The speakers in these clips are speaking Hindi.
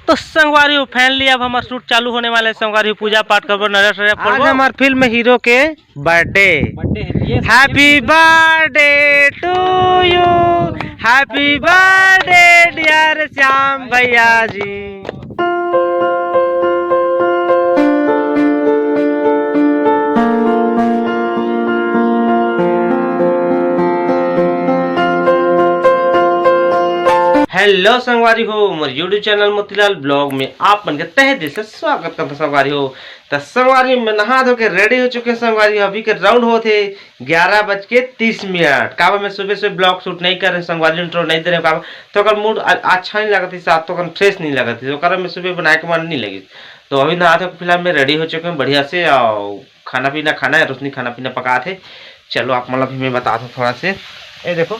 तो संगवारी फाइनली अब हमारा शूट चालू होने वाला है। संगवारी पूजा पाठ कर नजर आज हमारे फिल्म में हीरो के birthday. Happy birthday to you, happy birthday dear Shyam भैया जी। हेलो संगवारी हो, मोर यूट्यूब चैनल मोतीलाल ब्लॉग में आप मन के तहे दिल से स्वागत करता संगवारी हो। तो संगवारी में नहा धो के रेडी हो चुके संगवारी। अभी के राउंड होते 11:30। काबा में सुबह सुबह ब्लॉग शूट नहीं कर रहे संगवारी, इंट्रो नहीं दे रहे काबा, तो अगर मूड अच्छा नहीं लगा थी, साथ तो फ्रेश नहीं लगा थी, तो कर में सुबह बनाए के मन नहीं लगी। तो अभी नहा धो के फिलहाल में रेडी हो चुके हैं बढ़िया से। और खाना पीना खाना है, रोशनी खाना पीना पका थे। चलो आप मतलब मैं बता दूँ थोड़ा से। ये देखो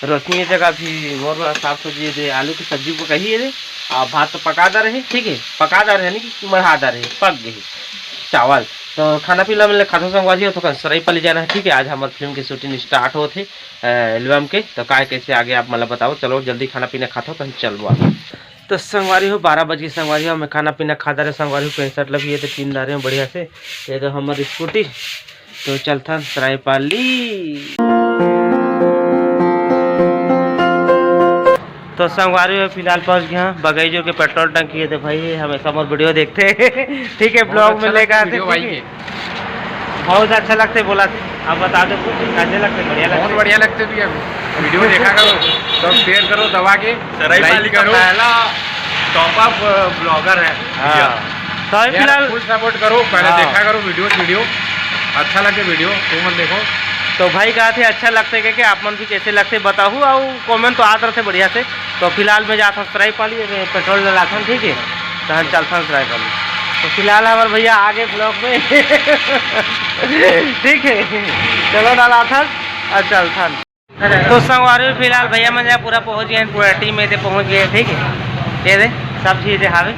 रोशनी ये जगह भी और साफ सब्जी दे, आलू की सब्जी को कही दे और भात तो पका दे रहे, ठीक है, पका दे रहे नहीं कि मढ़ा दे रहे, पक गई चावल। तो खाना पीना मिले खाते संगवाजी तो सरायपाली जाना है, ठीक है। आज हमारे फिल्म की शूटिंग स्टार्ट होते एल्बम के, तो काय कैसे आगे आप मतलब बताओ। चलो जल्दी खाना पीना खाता हो तो चलो आगे। तो संगवारी हो 12 बजे संगवारी हो, मैं खाना पीना खाता रहे संगवारी हो। 65 लगी तो 3 दारे हैं बढ़िया से। ये तो हमारी स्कूटी तो चलता सरायपाली। तो संगवारी में फिलहाल पहुंच गया बगैजो के पेट्रोल टंकी है। तो भाई हमेशा मोर वीडियो देखते हैं ठीक है, ब्लॉग में लेकर आते हैं, बहुत अच्छा लगते बोला। अब बता दो कैसे लगते? बढ़िया लगते, बहुत बढ़िया लगते भैया। वीडियो देखा करो, सब शेयर करो, दबा के सरायपाली का पहला टॉप अप ब्लॉगर है। तो फिलहाल फुल सपोर्ट करो, पहले देखा करो वीडियो अच्छा लगे वीडियो तो मत देखो। तो भाई कहा थे अच्छा लगते कि आप मन भी कैसे लगते बताओ, और कमेंट तो आते रहते बढ़िया से। तो फिलहाल मैं जाता हूँ सरायपाली पेट्रोल डलाता हूँ, ठीक है, तो हम चलता हूँ सरायपाली। तो फिलहाल हमारे भैया आगे ब्लॉक में ठीक है, चलो डाला था और चलता। तो संगवारी फिलहाल भैया मैं पूरा पहुँच गए, पूरा टीम में पहुँच गए, ठीक है। ये दे सब चीज़ें हावे,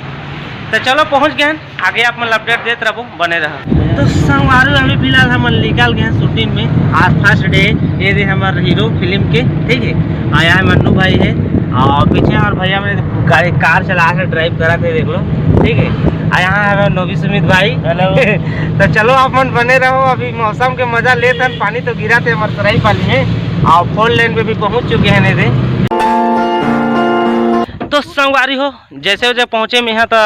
तो चलो पहुँच गए आगे। आप मतलब अपडेट देते रहो, बने रहो। तो संगवारी अभी फिलहाल हम निकल गए शूटिंग में। आज फर्स्ट डे। ये दे हमारे हीरो फिल्म के, ठीक है। आया है मन्नू भाई है, और पीछे और भैया मैंने गाड़ी कार चला कर ड्राइव करा थे, देख लो, ठीक है। और यहाँ है नोबी सुमित भाई, हेलो तो चलो आप मन बने रहो। अभी मौसम के मजा लेते हैं। पानी तो गिरा थे हमारे सरायपाली में, और 4 लेन पे भी पहुँच चुके हैं नहीं थे। तो संगवारी हो जैसे जब पहुँचे में यहाँ, तो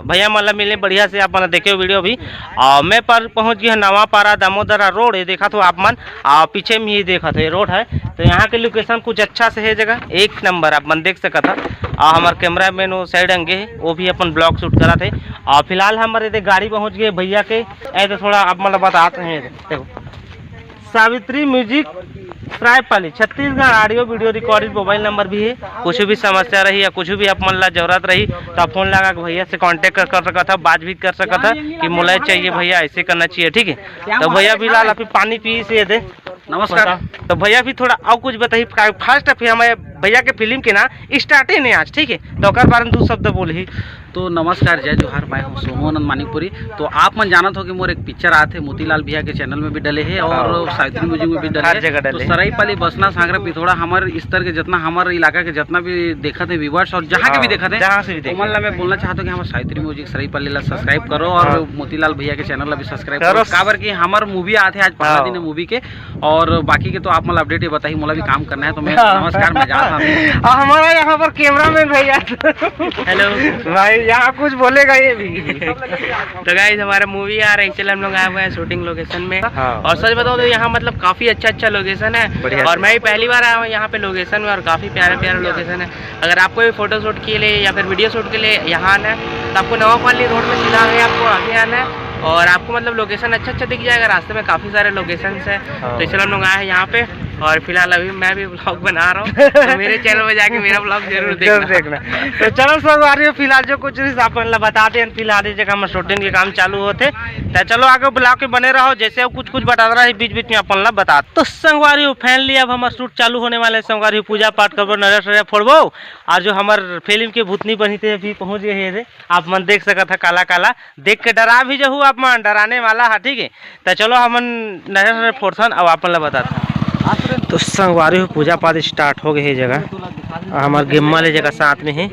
भैया मतलब मिले बढ़िया से। आप मतलब देखे वीडियो भी। और मैं पर पहुँच गया नवापारा दामोदरा रोड, ये देखा तो आप मन, और पीछे में ही देखा था ये रोड है। तो यहाँ के लोकेशन कुछ अच्छा से है, जगह एक नंबर आप मन देख सका था। और हमारे कैमरा मैन वो साइड अंगे है, वो भी अपन ब्लॉग शूट करा थे। और फिलहाल हमारे गाड़ी पहुँच गए भैया के। ऐसे थोड़ा आप मतलब बताते हैं, देखो Savitri music Saraipali Chhattisgarh, audio video recording mobile number भी है। कुछ भी समस्या रही या कुछ भी आप मन ला जरूरत रही तो आप फोन लगा के भैया से कांटेक्ट कर सका था, बात भी कर सका था कि मुलाय चाहिए भैया, ऐसे करना चाहिए, ठीक है। तो भैया फिलहाल अभी पानी पी से दे। नमस्कार। तो भैया भी थोड़ा और कुछ बताइए। फर्स्ट फिर हमारे भैया के फिल्म के ना स्टार्ट नहीं आज, ठीक है, तो बारे में 2 शब्द बोले। तो नमस्कार, जय जोहार, मैं हूँ सोमोनंद मानिकपुरी। तो आप मन जानत हो कि मोर एक पिक्चर आते हैं मोतीलाल भैया के चैनल में भी डले है और सावित्री म्यूजिक में भी डले है। तो सरायपाली बसना सांगरा पिथौरा हमारे स्तर के जितना हमारे इलाका के जितना भी देखा थे व्यूवर्स और जहाँ के भी देखा थे, जहाँ से भी मतलब मैं बोलना चाहता हूँ कि हमारे सावित्री म्यूजिक सरायपाली ला सब्सक्राइब करो और मोतीलाल भैया के चैनल ला भी सब्सक्राइब करो। काबर की हमारे मूवी आते हैं आज पहला दिन है मूवी के, और बाकी के तो आप मतलब अपडेट बताइए, मोला भी काम करना है। तो मैं नमस्कार मैं जा रहा हूँ। हमारा यहाँ पर कैमरा मैन भैया, हेलो भाई, यहाँ कुछ बोलेगा ये भी। तो गाइस हमारा मूवी आ रहा है, चल हम लोग आए हुए हैं शूटिंग लोकेशन में। और सच बताओ तो यहाँ मतलब काफी अच्छा लोकेशन है, और मैं भी पहली बार आया हूँ यहाँ पे लोकेशन में, और काफी प्यारा लोकेशन है। अगर आपको भी फोटो शूट के लिए या फिर वीडियो शूट के लिए यहाँ आना है तो आपको नवापाली रोड में सीधा आपको आगे आना है, और आपको मतलब लोकेशन अच्छा दिख जाएगा। रास्ते में काफी सारे लोकेशंस है। तो इसलिए हम लोग आए हैं यहाँ पे। और फिलहाल अभी मैं भी ब्लॉग बना रहा हूँ, तो मेरे चैनल में जाके मेरा ब्लॉग जरूर देखना। तो चलो संगवारी फिलहाल जो कुछ अपन बताते हैं, फिलहाल इस जगह में शूटिंग के काम चालू होते, तो चलो आगे ब्लॉग के बने रहो। जैसे कुछ बता रहा है बीच में अपन ला बता। तो संगवारी फाइनली अब हमारा शूट चालू होने वाले। संगवारी पूजा पाठ करबो, नजर फोड़बो, और जो हमारे फिल्म के भूतनी बनी थे अभी पहुँच गए थे। आप मन देख सका था, काला काला देख के डरा भी जहू, आप मन डराने वाला है, ठीक है। तो चलो हम नजर फोड़थन अब अपन ला बताते। तो संगवारी पूजा पाठ स्टार्ट हो गई है जगह। हमार गिम्मा ले जगह साथ में है।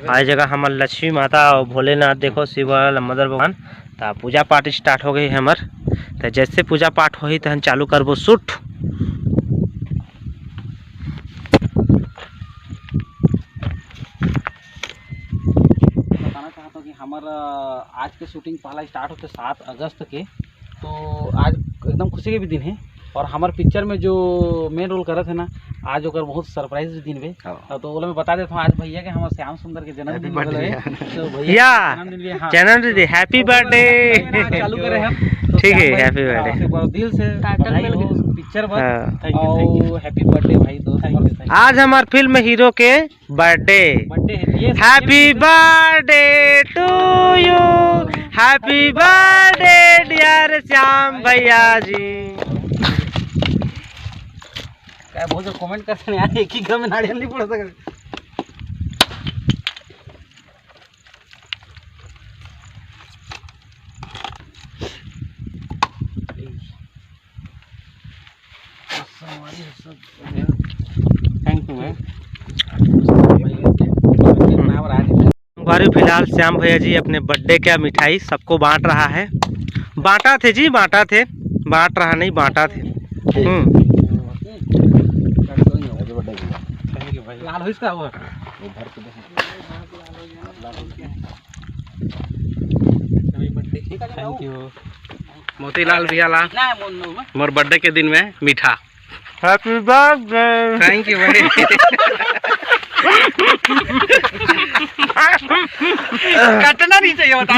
आ जगह हमार लक्ष्मी माता और भोलेनाथ देखो शिव मदर भगवान। तो पूजा पाठ स्टार्ट हो गई हमार। तो जैसे पूजा पाठ हो तो हम चालू करबो शूट। बताना चाहता हूँ कि हमारा आज के शूटिंग पहला स्टार्ट होते 7 अगस्त के। तो आज एकदम खुशी के भी दिन है और हमारे पिक्चर में जो मेन रोल करे थे ना, आज ओकर बहुत सरप्राइज दिन भी। तो बोला मैं बता देता हूँ, आज भैया के हमारे श्याम सुंदर के जन्मदिन है। तो भैया जन्मदिन हैप्पी बर्थडे चालू करे हम। ठीक है, हैप्पी बर्थडे दिल से बधाई हो पिक्चर पर और हैप्पी बर्थडे भाई दोस्त। आज हमारे फिल्म हीरो के बर्थडे है। Happy birthday to you, happy birthday dear Shyam भैया जी। क्या बहुत कमेंट करते हैं यार, एक ही घर में नारियल नहीं पड़ सकते। Thank you. फिलहाल श्याम भैया जी अपने बर्थडे का मिठाई सबको बांट रहा है। बांटा थे जी, बांटा थे, बांट रहा नहीं बांटा थे। लाल हो इसका वो थैंक यू मोतीलाल भैया ला मोर बर्थडे के दिन में मीठा। Happy birthday. थैंक यू भाई। कटना नहीं चाहिए बता।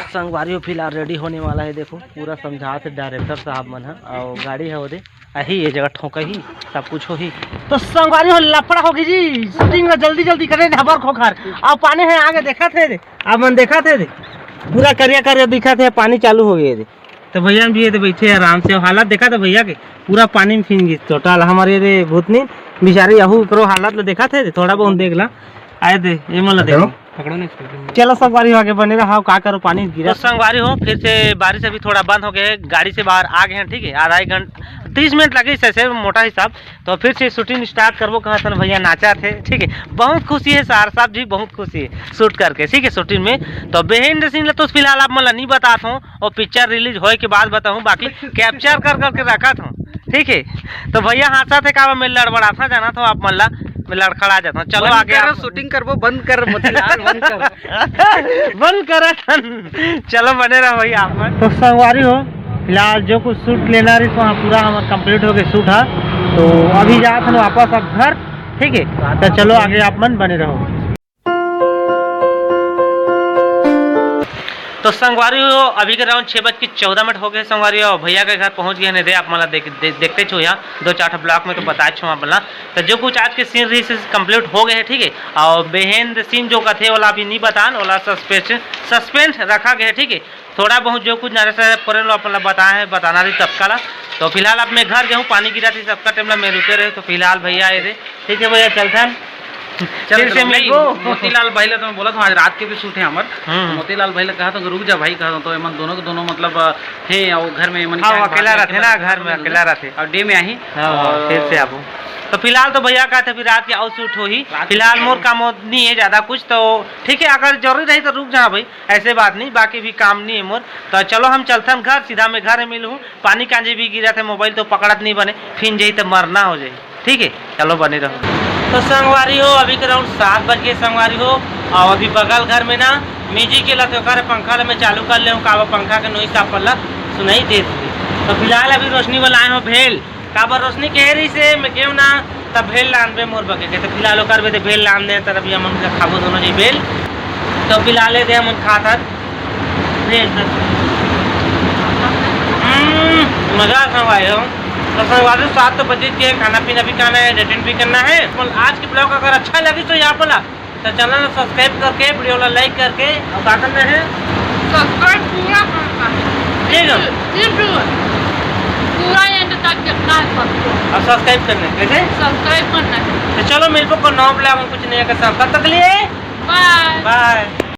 संगवारियों फिलहाल रेडी होने वाला है। देखो पूरा समझा थे डायरेक्टर साहब मन है और गाड़ी है वो दे अही ये जगह ठोका ही सब कुछ हो ही। तो संगवारी हो लफड़ा होगी जी, शूटिंग में जल्दी जल्दी करे हबर खोखर और पानी है आगे देखा थे आप मन देखा थे पूरा करिया करिया दिखा थे, पानी चालू हो गए थे। तो भैया भी ये बैठे आराम से हालत देखा था भैया के पूरा पानी में फिन गई टोटल। हमारे ये भूतनी बेचारी यहू करो हालत लो देखा थे, थोड़ा बहुत देख ला आए थे ये मतलब देखो। चलो संगवारी हो आगे बने रहा का करो पानी गिरा। तो संगवारी हो फिर से बारिश अभी थोड़ा बंद हो गया है, गाड़ी से बाहर आ गए हैं। ठीक है, आधा एक घंटा 30 मिनट लगे ऐसे मोटा हिसाब। तो फिर से शूटिंग स्टार्ट करबो कहा था भैया नाचा थे। ठीक है, बहुत खुशी है सार साहब जी, बहुत खुशी है शूट करके। ठीक है, शूटिंग में तो बिहाइंड सीन तो फिलहाल आप मतलब नहीं बताता हूँ और पिक्चर रिलीज होए के बाद बताऊँ, बाकी कैप्चर कर करके रखा था। ठीक है, तो भैया हादसा थे का मैं लड़बड़ा था जाना था आप मल्ला मैं लड़खड़ा जाता हूँ। चलो आगे शूटिंग करबो बंद कर मोतीलाल बंद कर बंद करा। चलो बने रहो भैया आप। तो संगवारी हो फिलहाल जो कुछ शूट लेना रही तो वहाँ पूरा हमारा कंप्लीट हो गया शूट है। तो अभी जा था वापस अब घर। ठीक है, तो चलो आगे आप मन बने रहो। तो संगवारी हो अभी के राउंड 6:14 हो गए। संगवारी हो भैया के घर पहुंच गए दे आप मतलब देखते छो यहाँ 2-4 ब्लॉक में तो बताए छो आप मतलब। तो जो कुछ आज के सीन रही कंप्लीट हो गए है। ठीक है, और बेहद सीन जो कथे वाला अभी नहीं बतान वाला सस्पेंस रखा गया है। ठीक है, थोड़ा बहुत जो कुछ नारे से पर अपना बताए बताना रही तबका। तो फिलहाल अब मैं घर गया हूँ, पानी गिरा थी सबका टाइम मैं रुके रहे। तो फिलहाल भैया आए थे। ठीक है भैया चलता फिर से मोतीलाल भाई तो मैं बोला था आज रात के भी शूट है हमारे। मोतीलाल भाई कहा था रुक जा भाई, कहा तो एमन दोनों के दोनों मतलब थे और घर में अकेला रहते ना, घर में अकेला रहते और डे में आई फिर से आप। तो फिलहाल तो भैया का था फिर रात की आउट शूट हो ही। फिलहाल मोर काम नहीं है ज़्यादा कुछ। तो ठीक है, अगर जरूरी रही तो रुक जा भाई, ऐसे बात नहीं, बाकी भी काम नहीं है मोर। तो चलो हम चलते हैं घर, सीधा मैं घर मिलूँ। पानी कांजे भी गिरा था, मोबाइल तो पकड़त नहीं बने, फिर जाई तो मरना हो जाए। ठीक है, चलो बने रहो। तो संगवारी हो अभी के राउंड 7 बज गए संगवारी हो। और अभी बगल घर में ना म्यूजिक के लत पंखा मैं चालू कर ले का पंखा के नोई साफ पल्ला सुनाई दे। तो फिलहाल अभी रोशनी वाला आए हो भेल काबर रोशनी कह रही से मैं क्यों ना तब भेल लान पे मोर बके के। तो फिलहाल कर बे भेल लान दे तब अभी हम खाबो दोनों जी भेल। तो फिलहाल दे हम खा था भेल मजा संगवारी हो। तो संगवारी 7 बजे के खाना पीना भी खाना है, एडिटिंग भी करना है। आज की ब्लॉग अगर अच्छा लगी तो यहाँ पर तो चैनल सब्सक्राइब करके वीडियो लाइक करके और क्या करना है सब्सक्राइब पूरा करना है। ठीक है, पूरा एंड तक देखना है और सब्सक्राइब करना है। कैसे सब्सक्राइब करना है। तो चलो मेरे को नौ ब्लॉग में कुछ नहीं कर सकता। तक लिए बाय बाय।